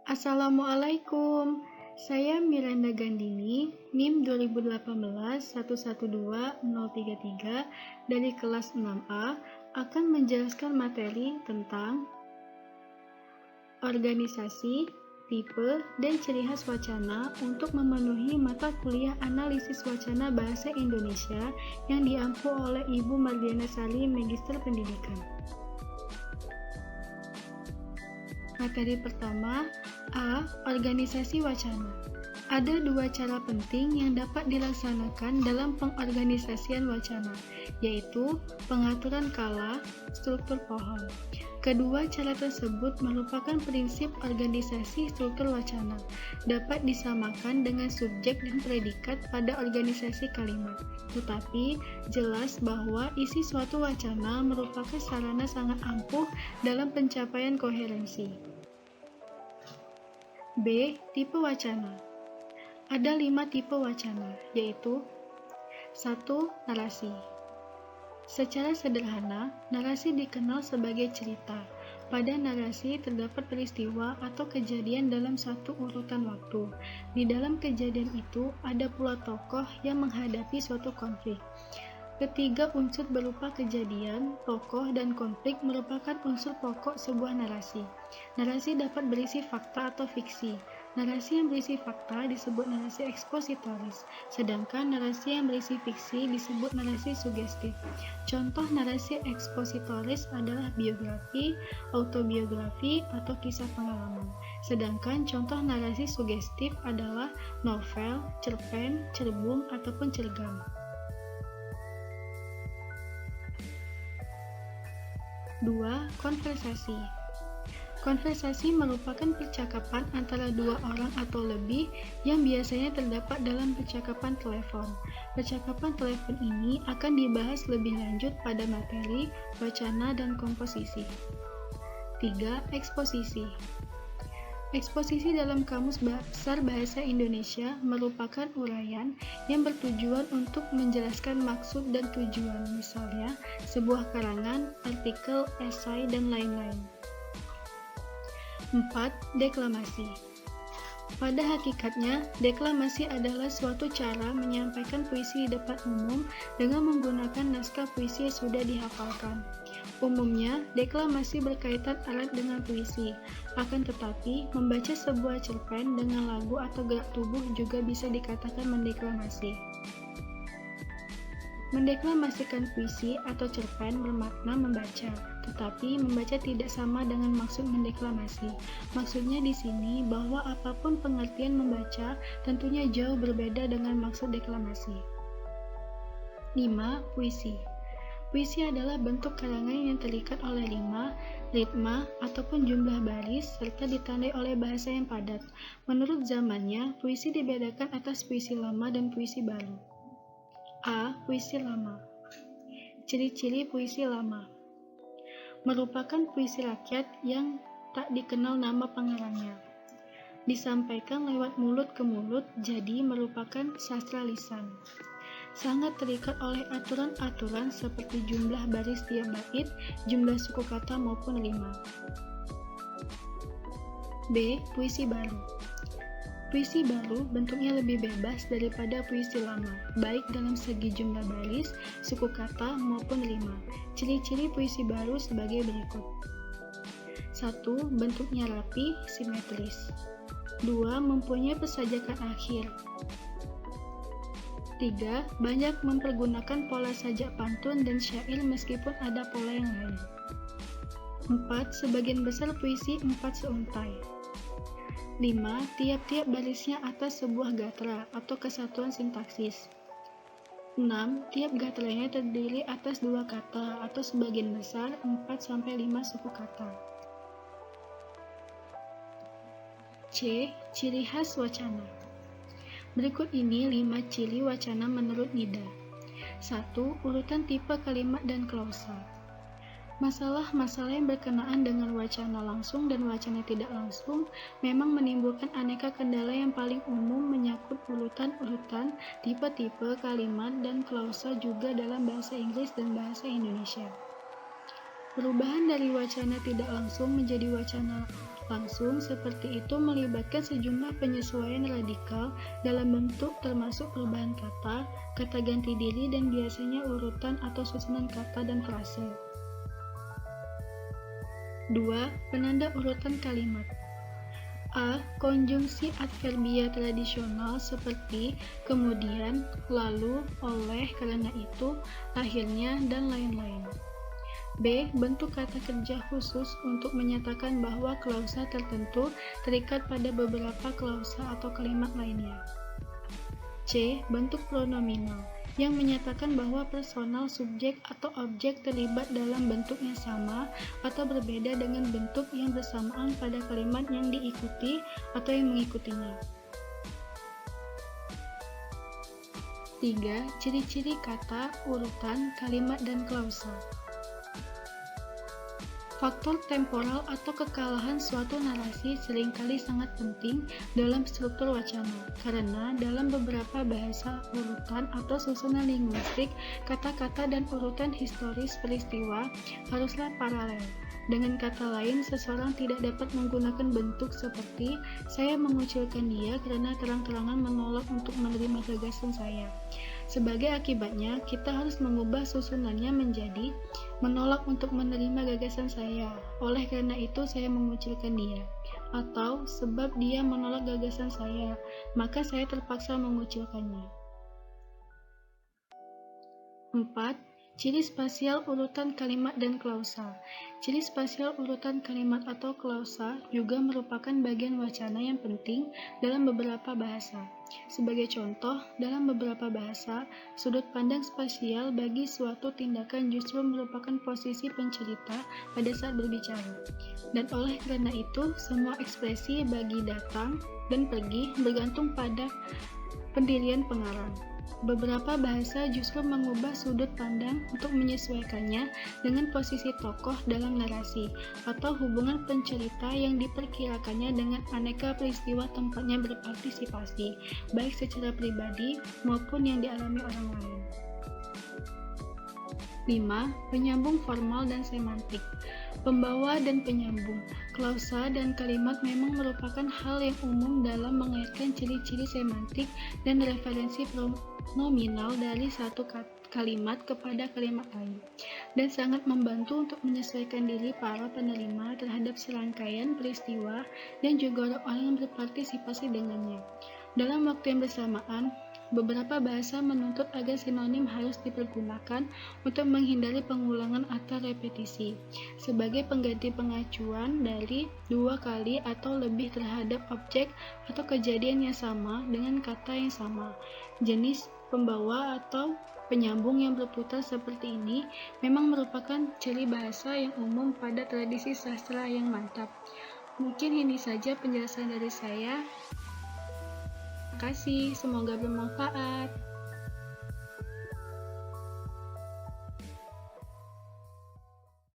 Assalamualaikum, saya Miranda Gandini, NIM 2018112033 dari kelas 6A akan menjelaskan materi tentang organisasi, tipe, dan ciri khas wacana untuk memenuhi mata kuliah analisis wacana bahasa Indonesia yang diampu oleh Ibu Mardiana Sari, Magister Pendidikan. Materi pertama, A. Organisasi wacana. Ada dua cara penting yang dapat dilaksanakan dalam pengorganisasian wacana, yaitu pengaturan kala, struktur pohon. Kedua cara tersebut merupakan prinsip organisasi struktur wacana, dapat disamakan dengan subjek dan predikat pada organisasi kalimat. Tetapi, jelas bahwa isi suatu wacana merupakan sarana sangat ampuh dalam pencapaian koherensi. B. Tipe wacana. Ada 5 tipe wacana, yaitu 1. Narasi. Secara sederhana, narasi dikenal sebagai cerita. Pada narasi terdapat peristiwa atau kejadian dalam satu urutan waktu. Di dalam kejadian itu, ada pula tokoh yang menghadapi suatu konflik. Ketiga unsur berupa kejadian, tokoh, dan konflik merupakan unsur pokok sebuah narasi. Narasi dapat berisi fakta atau fiksi. Narasi yang berisi fakta disebut narasi ekspositoris, sedangkan narasi yang berisi fiksi disebut narasi sugestif. Contoh narasi ekspositoris adalah biografi, autobiografi, atau kisah pengalaman. Sedangkan contoh narasi sugestif adalah novel, cerpen, cerbung, ataupun cergam. 2. Konversasi. Konversasi merupakan percakapan antara dua orang atau lebih yang biasanya terdapat dalam percakapan telepon. Percakapan telepon ini akan dibahas lebih lanjut pada materi, wacana, dan komposisi. 3. Eksposisi. Eksposisi dalam Kamus Besar Bahasa Indonesia merupakan uraian yang bertujuan untuk menjelaskan maksud dan tujuan, misalnya sebuah karangan, artikel, esai, dan lain-lain. 4. Deklamasi. Pada hakikatnya, deklamasi adalah suatu cara menyampaikan puisi di depan umum dengan menggunakan naskah puisi yang sudah dihafalkan. Umumnya, deklamasi berkaitan erat dengan puisi. Akan tetapi, membaca sebuah cerpen dengan lagu atau gerak tubuh juga bisa dikatakan mendeklamasi. Mendeklamasikan puisi atau cerpen bermakna membaca, tetapi membaca tidak sama dengan maksud mendeklamasi. Maksudnya di sini bahwa apapun pengertian membaca tentunya jauh berbeda dengan maksud deklamasi. 5. Puisi. Puisi adalah bentuk karangan yang terikat oleh rima, ritma, ataupun jumlah baris, serta ditandai oleh bahasa yang padat. Menurut zamannya, puisi dibedakan atas puisi lama dan puisi baru. A. Puisi lama. Ciri-ciri puisi lama. Merupakan puisi rakyat yang tak dikenal nama pengarangnya. Disampaikan lewat mulut ke mulut, jadi merupakan sastra lisan. Sangat terikat oleh aturan-aturan seperti jumlah baris tiap bait, jumlah suku kata maupun rima. B. Puisi baru. Puisi baru bentuknya lebih bebas daripada puisi lama, baik dalam segi jumlah baris, suku kata maupun rima. Ciri-ciri puisi baru sebagai berikut. 1. Bentuknya rapi, simetris. 2. Mempunyai persajakan akhir. 3. Banyak mempergunakan pola sajak pantun dan syair meskipun ada pola yang lain. 4. Sebagian besar puisi 4 seuntai. 5. Tiap-tiap barisnya atas sebuah gatra atau kesatuan sintaksis. 6. Tiap gatranya terdiri atas 2 kata atau sebagian besar 4-5 suku kata. C. Ciri khas wacana. Berikut ini 5 ciri wacana menurut Nida. 1. Urutan tipe kalimat dan klausa. Masalah-masalah yang berkenaan dengan wacana langsung dan wacana tidak langsung memang menimbulkan aneka kendala yang paling umum menyangkut urutan-urutan, tipe-tipe kalimat, dan klausa juga dalam bahasa Inggris dan bahasa Indonesia. Perubahan dari wacana tidak langsung menjadi wacana Langsung seperti itu melibatkan sejumlah penyesuaian radikal dalam bentuk termasuk perubahan kata, kata ganti diri, dan biasanya urutan atau susunan kata dan frase. 2. Penanda urutan kalimat. A. Konjungsi adverbia tradisional seperti kemudian, lalu, oleh, karena itu, akhirnya, dan lain-lain. B. Bentuk kata kerja khusus untuk menyatakan bahwa klausa tertentu terikat pada beberapa klausa atau kalimat lainnya. C. Bentuk pronominal yang menyatakan bahwa personal subjek atau objek terlibat dalam bentuk yang sama atau berbeda dengan bentuk yang bersamaan pada kalimat yang diikuti atau yang mengikutinya. 3. Ciri-ciri kata, urutan, kalimat, dan klausa. Faktor temporal atau kekalahan suatu narasi seringkali sangat penting dalam struktur wacana, karena dalam beberapa bahasa urutan atau susunan linguistik, kata-kata dan urutan historis peristiwa haruslah paralel. Dengan kata lain, seseorang tidak dapat menggunakan bentuk seperti saya mengucilkan dia karena terang-terangan menolak untuk menerima gagasan saya. Sebagai akibatnya, kita harus mengubah susunannya menjadi menolak untuk menerima gagasan saya. Oleh karena itu, saya mengucilkan dia. Atau sebab dia menolak gagasan saya, maka saya terpaksa mengucilkannya. 4. Ciri spasial urutan kalimat dan klausa. Ciri spasial urutan kalimat atau klausa juga merupakan bagian wacana yang penting dalam beberapa bahasa. Sebagai contoh, dalam beberapa bahasa, sudut pandang spasial bagi suatu tindakan justru merupakan posisi pencerita pada saat berbicara. Dan oleh karena itu, semua ekspresi bagi datang dan pergi bergantung pada pendirian pengarang. Beberapa bahasa justru mengubah sudut pandang untuk menyesuaikannya dengan posisi tokoh dalam narasi atau hubungan pencerita yang diperkirakannya dengan aneka peristiwa tempatnya berpartisipasi, baik secara pribadi maupun yang dialami orang lain. 5. Penyambung formal dan semantik. Pembawa dan penyambung. Klausa dan kalimat memang merupakan hal yang umum dalam mengaitkan ciri-ciri semantik dan referensi pronominal dari satu kalimat kepada kalimat lain, dan sangat membantu untuk menyesuaikan diri para penerima terhadap serangkaian peristiwa dan juga orang-orang yang berpartisipasi dengannya. Dalam waktu yang bersamaan, beberapa bahasa menuntut agar sinonim harus dipergunakan untuk menghindari pengulangan atau repetisi, sebagai pengganti pengacuan dari dua kali atau lebih terhadap objek atau kejadian yang sama dengan kata yang sama. Jenis pembawa atau penyambung yang berputar seperti ini memang merupakan ciri bahasa yang umum pada tradisi sastra yang mantap. Mungkin ini saja penjelasan dari saya. Terima kasih, semoga bermanfaat.